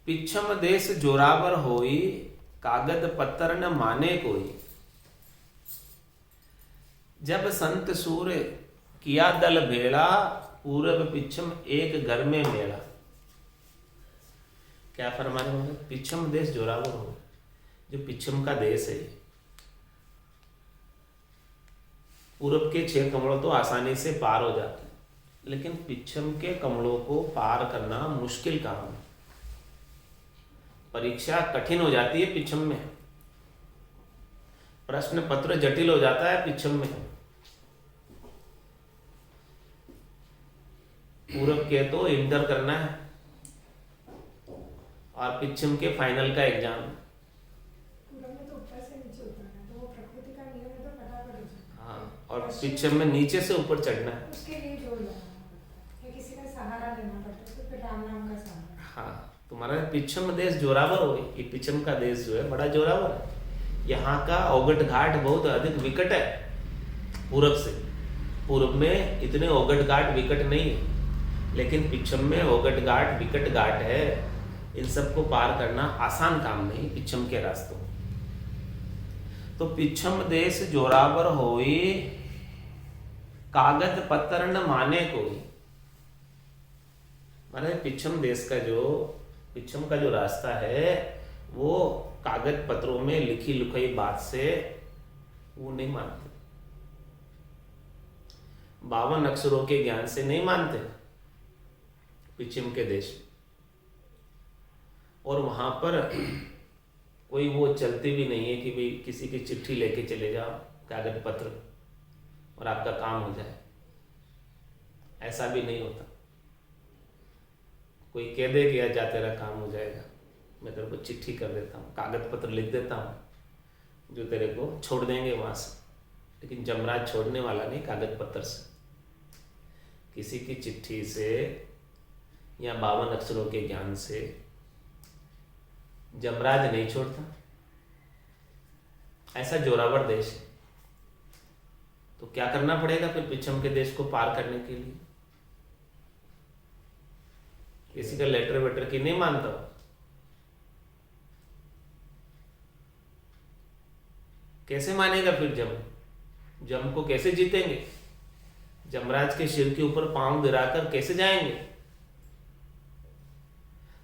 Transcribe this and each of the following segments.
पिछम देश जोरावर होई, कागद पत्तर न माने कोई। जब संत सूर किया दल भेड़ा, पूरब पिछम एक घर में मेला। क्या फरमाने वाले? पिछम देश जोरावर हो, जो पिछम का देश है। पूरब के 6 कमलों तो आसानी से पार हो जाते हैं, लेकिन पिछम के कमलों को पार करना मुश्किल काम है। परीक्षा कठिन हो जाती है पिछम में, प्रश्न पत्र जटिल हो जाता है पिछम में। पूरब के तो इंटर करना है और पिछम के फाइनल का एग्जाम। हाँ, और पिछम में नीचे से ऊपर चढ़ना है। उसके लिए जोड़ लगाना, किसी का सहारा लेना पड़ता है, फिर राम नाम का सहारा। हाँ, तुम्हारा पिछम देश जोरावर हो। ये पिछम का देश जो है बड़ा जोरावर है। यहाँ का औगट घाट बहुत अधिक विकट है पूरब से। पूरब में इतने औगट घाट विकट नहीं है, लेकिन पिछम में औगट घाट विकट घाट है। इन सबको पार करना आसान काम नहीं पिछम के रास्तों। तो पिछम देश जोरावर होई, कागज पत्तर न माने कोई। माने पिछम देश का जो पिछम का जो रास्ता है, वो कागज पत्रों में लिखी लुकाई बात से वो नहीं मानते। 52 अक्षरों के ज्ञान से नहीं मानते पिछम के देश में। और वहां पर कोई वो चलती भी नहीं है कि भाई किसी की चिट्ठी लेके चले जाओ, कागज पत्र, और आपका काम हो जाए। ऐसा भी नहीं होता। कोई कह दे कि जा तेरा काम हो जाएगा, मैं तेरे को चिट्ठी कर देता हूँ, कागज पत्र लिख देता हूँ, जो तेरे को छोड़ देंगे वहां से। लेकिन जमराज छोड़ने वाला नहीं कागज पत्र से। किसी की चिट्ठी से या 52 अक्षरों के ज्ञान से जमराज नहीं छोड़ता। ऐसा जोरावर देश है। तो क्या करना पड़ेगा फिर पिछम के देश को पार करने के लिए? किसी का लेटर वेटर की नहीं मानता हो, कैसे मानेगा फिर जम को कैसे जीतेंगे? जमराज के सिर के ऊपर पांव गिराकर कैसे जाएंगे?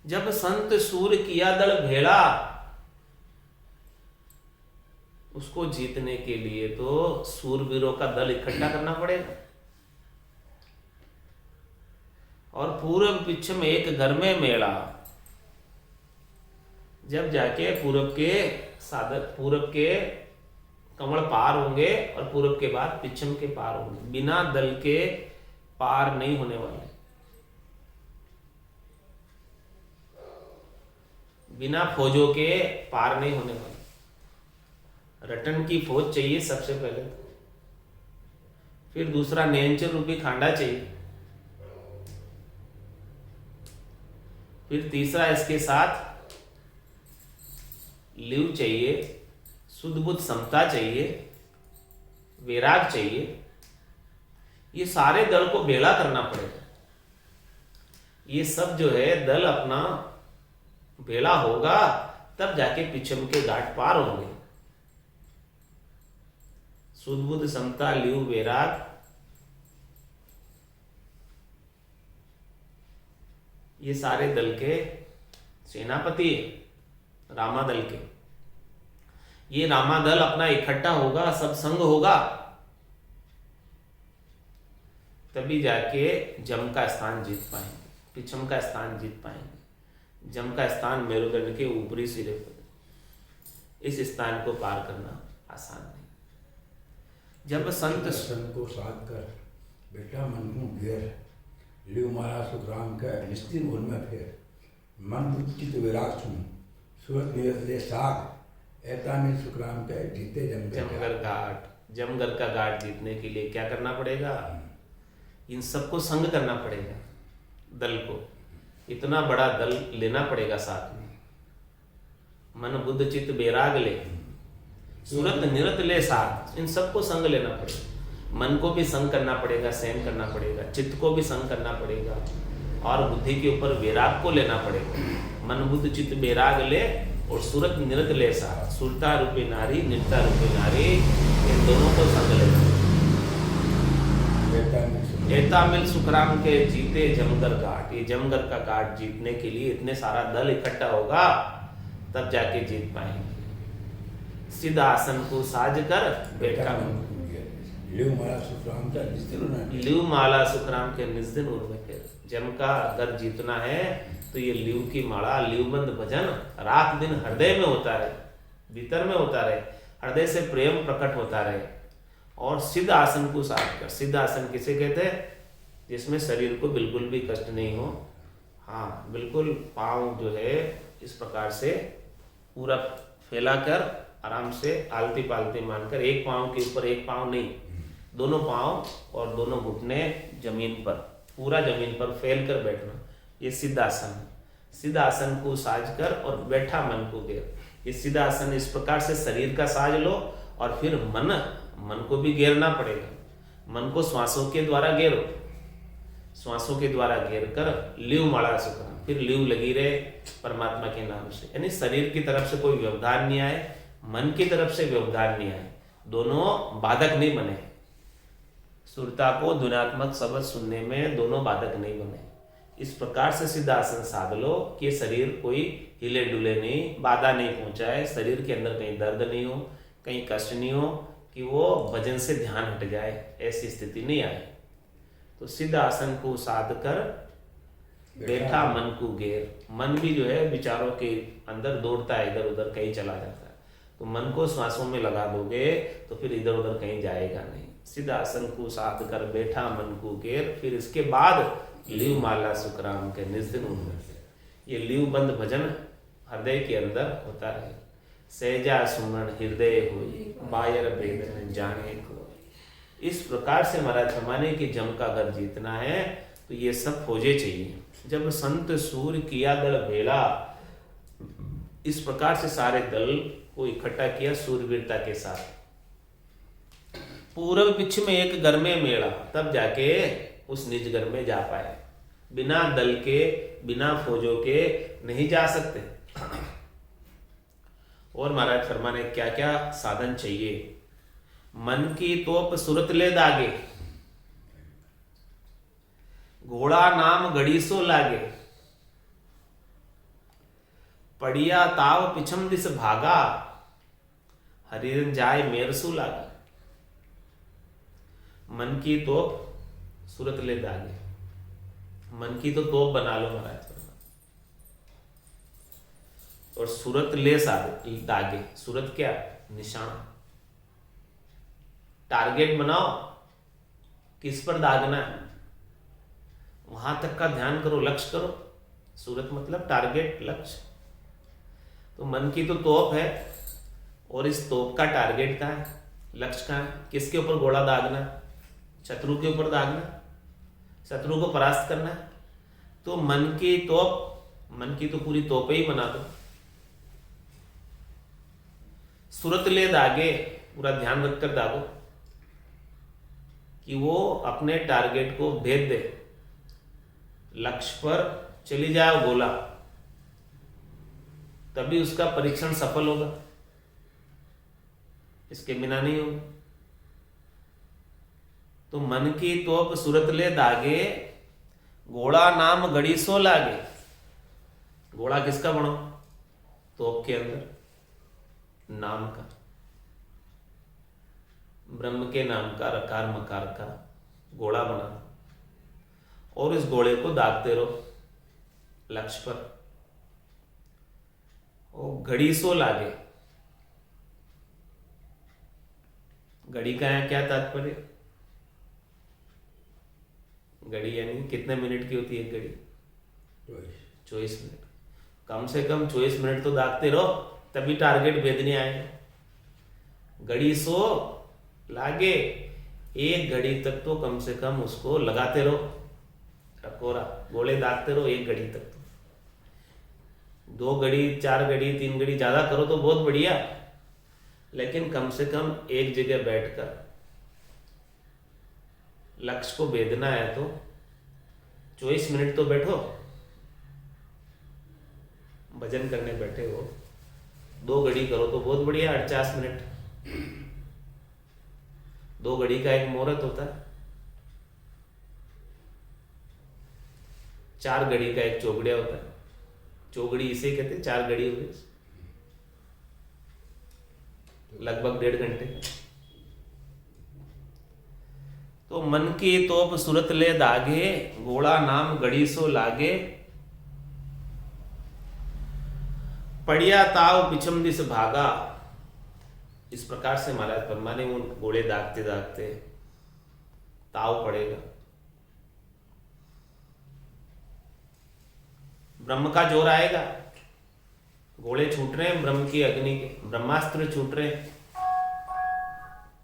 जब संत सूर किया दल भेड़ा, उसको जीतने के लिए तो सूरवीरों का दल इकट्ठा करना पड़ेगा। और पूरब पिछम एक घर में मेला। जब जाके पूरब के कमल पार होंगे और पूरब के बाद पिछम के पार होंगे। बिना दल के पार नहीं होने वाले। बिना फौजों के पार नहीं होने वाले। रटन की फौज चाहिए सबसे पहले, फिर दूसरा नैनचर रूपी खांडा चाहिए, फिर तीसरा इसके साथ लिव चाहिए, शुद्ध बुद्ध समता चाहिए, वैराग चाहिए। ये सारे दल को भेड़ा करना पड़ेगा। ये सब जो है दल अपना भेड़ा होगा, तब जाके पिछम के घाट पार होंगे। शुद्ध बुद्ध समता लिव वैराग, ये सारे दल के सेनापति है रामा दल के। ये रामा दल अपना इकट्ठा होगा, सब संग होगा, तभी जाके जम का स्थान जीत पाएंगे, पिछम का स्थान जीत पाएंगे। जम का स्थान मेरुदंड के ऊपरी सिरे पर। इस स्थान को पार करना आसान नहीं। जब संत को साध कर बेटा मन को घेर, लिव मारा सुखराम का निस्तीर भूल में फेर, मन बुद्धि विराग सुन, सूरत नियत ले साग, ऐता में सुखराम का जीते जमगर घाट। जमगर का घाट जीतने के लिए क्या करना पड़ेगा? इन सबको संग करना पड़ेगा। दल को इतना बड़ा दल लेना पड़ेगा साथ में। मन बुद्ध चित्त वैराग ले, सूरत निरत ले साथ। इन सबको संग लेना पड़ेगा। मन को भी संग करना पड़ेगा, सहन करना पड़ेगा, चित्त को भी संग करना पड़ेगा, और बुद्धि के ऊपर वैराग को लेना पड़ेगा। मन बुद्ध चित्त वैराग ले और सूरत निरत ले सा, सुरता रूपी नारी निरता रूपी नारी, इन दोनों को संग लेना। एता मिल सुखराम के जीते जमगर घाट, ये जमगर का घाट जीतने के लिए इतने सारा दल इकट्ठा होगा तब जाके जीत पाएंगे। सिद्ध आसन को साज कर बैठा लिव माला सुखराम का निस्दिन लिव माला सुखराम के निस्दिन उर्व के। जम का अगर जीतना है तो ये लिव की माला, लिवबंद भजन रात दिन हृदय में होता रहे, भीतर में होता रहे, हृदय से प्रेम प्रकट होता रहे। और सिद्ध आसन को साथ कर। सिद्ध आसन किसे कहते हैं? जिसमें शरीर को बिल्कुल भी कष्ट नहीं हो। हाँ, बिल्कुल पाँव जो है इस प्रकार से पूरा फैला कर आराम से आलती पालती मानकर, एक पाँव के ऊपर एक पाँव नहीं, दोनों पाँव और दोनों घुटने जमीन पर, पूरा जमीन पर फैल कर बैठना, ये सिद्ध आसन है। सिद्ध आसन को साज कर और बैठा मन को घेर। ये सिद्ध आसन इस प्रकार से शरीर का साज लो और फिर मन को भी घेरना पड़ेगा। मन को श्वासों के द्वारा घेरो, श्वासों के द्वारा घेर कर लिव माला सुखराम, फिर लिव लगी रहे परमात्मा के नाम से। यानी शरीर की तरफ से कोई व्यवधान नहीं आए, मन की तरफ से व्यवधान नहीं आए, दोनों बाधक नहीं बने। सुरता को ध्वन्यात्मक शब्द सुनने में दोनों बाधक नहीं बने। इस प्रकार से सिद्ध आसन साध लो कि शरीर कोई हिले डुले नहीं, बाधा नहीं पहुंचाए, शरीर के अंदर कहीं दर्द नहीं हो, कहीं कष्ट नहीं हो कि वो भजन से ध्यान हट जाए, ऐसी स्थिति नहीं आए। तो सिद्ध आसन को साध कर बैठा मन को घेर। मन भी जो है विचारों के अंदर दौड़ता है, इधर उधर कहीं चला जाता है, तो मन को श्वासों में लगा दोगे तो फिर इधर उधर कहीं जाएगा नहीं। सिद्ध आसन को साध कर बैठा मन को घेर, फिर इसके बाद लिव माला सुखराम के निस्दिन उन्नत। ये लिव बंद भजन हृदय के अंदर होता रहे। सहजा सुमन हृदय हुई, बायर वेदन जाने को। इस प्रकार से महाराज फरमाने की जम का अगर जीतना है तो ये सब फौजे चाहिए। जब संत सूर किया दल भेला, इस प्रकार से सारे दल को इकट्ठा किया सूरवीरता के साथ। पूर्व पिछ में एक घर में मेला, तब जाके उस निज घर में जा पाए। बिना दल के, बिना फौजों के नहीं जा सकते। और महाराज फरमाने क्या क्या साधन चाहिए? मन की तोप सुरत ले दागे, घोड़ा नाम घड़ी सो लागे, पड़िया ताव पिछम दिस भागा, हरिरन जाय मेरसू लागा। मन की तोप सुरत ले दागे, मन की तो तोप बना लो महाराज, और सूरत ले दागे। सूरत क्या? निशाना, टारगेट बनाओ, किस पर दागना है वहां तक का ध्यान करो, लक्ष्य करो। सूरत मतलब टारगेट, लक्ष्य। तो मन की तो तोप है और इस तोप का टारगेट कहाँ है, लक्ष्य कहाँ है? किसके ऊपर घोड़ा दागना है? शत्रु के ऊपर दागना, शत्रु को परास्त करना है। तो मन की तोप, मन की तो पूरी तोप ही बना दो। सूरत ले दागे, पूरा ध्यान रखकर दागो कि वो अपने टारगेट को भेद दे, लक्ष्य पर चली जाए गोला, तभी उसका परीक्षण सफल होगा, इसके बिना नहीं होगा। तो मन की तोप सूरत ले दागे, घोड़ा नाम घड़ी सो लागे। घोड़ा किसका बनो? तोप के अंदर नाम का, ब्रह्म के नाम का रकार मकार का घोड़ा बना, और इस घोड़े को दागते रहो लक्ष्य पर। और घड़ी सो लागे, घड़ी का यहाँ क्या तात्पर्य? घड़ी यानी कितने मिनट की होती है घड़ी? 24 मिनट। कम से कम 24 मिनट तो दागते रहो, तभी टारगेट भेदने आएगा। घड़ी सो लागे, एक घड़ी तक तो कम से कम उसको लगाते रहो, टकोरा गोले दागते रहो एक घड़ी तक। तो 2 घड़ी, 4 घड़ी, 3 घड़ी ज्यादा करो तो बहुत बढ़िया, लेकिन कम से कम एक जगह बैठकर लक्ष्य को भेदना है तो 24 मिनट तो बैठो, भजन करने बैठे हो, 2 घड़ी करो तो बहुत बढ़िया, 48 मिनट। 2 घड़ी का एक मुहूर्त होता है, 4 घड़ी का एक चौगड़िया होता है। चौगड़ी इसे कहते हैं, 4 घड़ी हो गई, लगभग 1.5 घंटे। तो मन की तोप सुरत ले दागे, घोड़ा नाम गड़ी सो लागे, पड़िया ताव पिछम दिस भागा। इस प्रकार से महाराज ब्रह्मा ने उन घोड़े दागते दागते ताव पड़ेगा, ब्रह्म का जोर आएगा, घोड़े छूट रहे हैं ब्रह्म की अग्नि के, ब्रह्मास्त्र छूट रहे हैं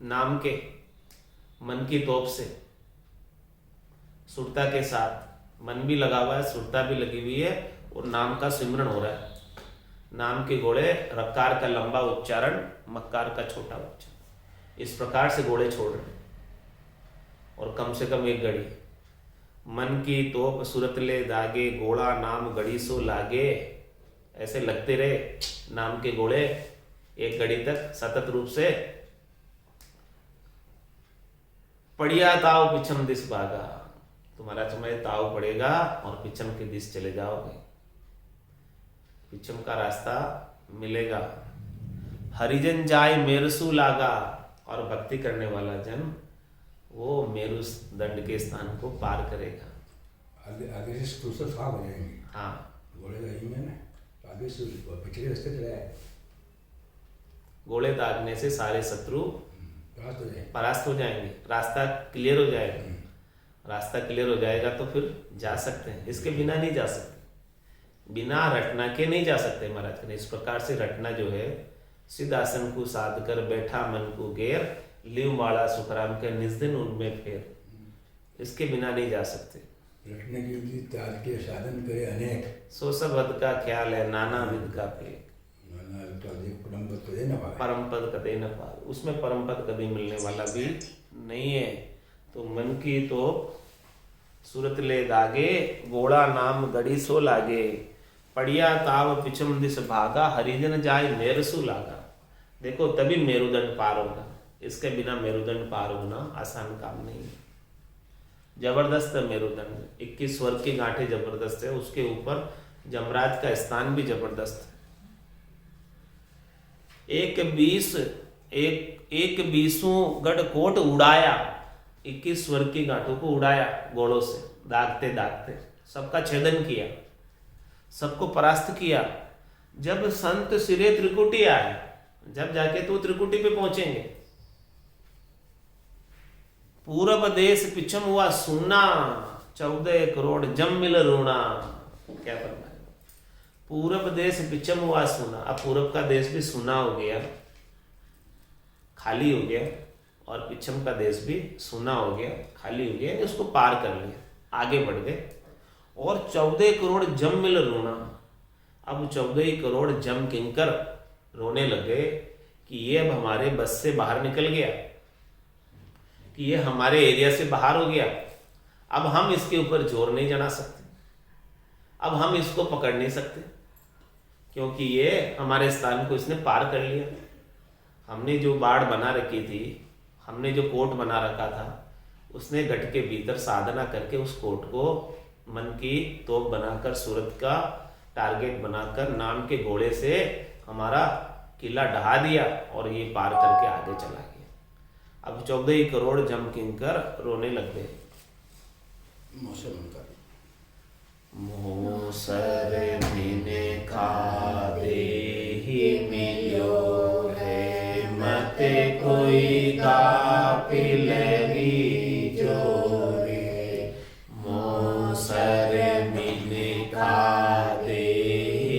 नाम के, मन की तोप से, सुरता के साथ। मन भी लगा हुआ है, सुरता भी लगी हुई है, और नाम का सिमरन हो रहा है। नाम के घोड़े, रकार का लंबा उच्चारण, मक्कार का छोटा उच्चारण, इस प्रकार से घोड़े छोड़ रहे हैं। और कम से कम 1 घड़ी। मन की तोप सुरत ले दागे, घोड़ा नाम गड़ी सो लागे, ऐसे लगते रहे नाम के घोड़े 1 घड़ी तक सतत रूप से। पड़िया ताव पिछम दिस भागा, तुम्हारा समय ताव पड़ेगा और पिछम के दिस चले जाओगे, पिछम का रास्ता मिलेगा। हरिजन जाय मेरसू लागा, और भक्ति करने वाला जन वो मेरु दंड के स्थान को पार करेगा। आगे से तो साफ हो जाएंगे। हाँ, घोड़े दागेंगे ना, तो आगे से पिछले रास्ते चले आए, घोड़े दागने से सारे शत्रु परास्त हो जाएंगे, रास्ता क्लियर हो जाएगा। रास्ता क्लियर हो जाएगा तो फिर जा सकते हैं, इसके बिना नहीं जा सकते, बिना रटना के नहीं जा सकते। महाराज कहते इस प्रकार से रटना जो है, सिद्धासन को साध कर बैठा मन को घेर, लिव माला सुखराम के निज दिन उनमें फेर, इसके बिना नहीं जा सकते। रटने के लिए त्याग के साधन करे अनेक, सो सब हद का ख्याल है नाना विध का पेट, परम पद कदे न पार, उसमें परम पद कभी मिलने वाला भी नहीं है। तो मन की तो सूरत ले दागे, घोड़ा नाम गड़ी सो लागे, पड़िया ताव पिछम दिस भागा, हरिजन जाय मेरसू लागा। देखो तभी मेरुदंड पार होगा, इसके बिना मेरुदंड पार होना आसान काम नहीं है। जबरदस्त मेरुदंड, 21 स्वर्ग की गांठें जबरदस्त है, उसके ऊपर जमराज का स्थान भी जबरदस्त है। एक बीसों गढ़ कोट उड़ाया, 21 स्वर्ग की गांठों को उड़ाया घोड़ों से, दागते दागते सबका छेदन किया, सबको परास्त किया। जब संत सिरे त्रिकुटी आए, जब जाके तो त्रिकुटी पे पहुंचेंगे। पूरब देश पिछम हुआ सुना, 14 करोड़ जम मिल रूणा। क्या फरमाया? पूरब देश पिछम हुआ सुना। अब पूरब का देश भी सुना हो गया, खाली हो गया, और पिछम का देश भी सुना हो गया, खाली हो गया, उसको पार कर लिया, आगे बढ़ गए। और 14 करोड़ जम मिल रोना। अब 14 करोड़ जम किंकर रोने लग गए कि ये अब हमारे बस से बाहर निकल गया, कि ये हमारे एरिया से बाहर हो गया, अब हम इसके ऊपर जोर नहीं जमा सकते, अब हम इसको पकड़ नहीं सकते, क्योंकि ये हमारे स्थान को इसने पार कर लिया। हमने जो बाड़ बना रखी थी, हमने जो कोट बना रखा था, उसने गढ़ के भीतर साधना करके उस कोट को मन की तोप बनाकर, सूरत का टारगेट बनाकर, नाम के घोड़े से हमारा किला ढहा दिया और ये पार करके आगे चला गया। अब 14 करोड़ जम किंकर रोने लग गए। मोसर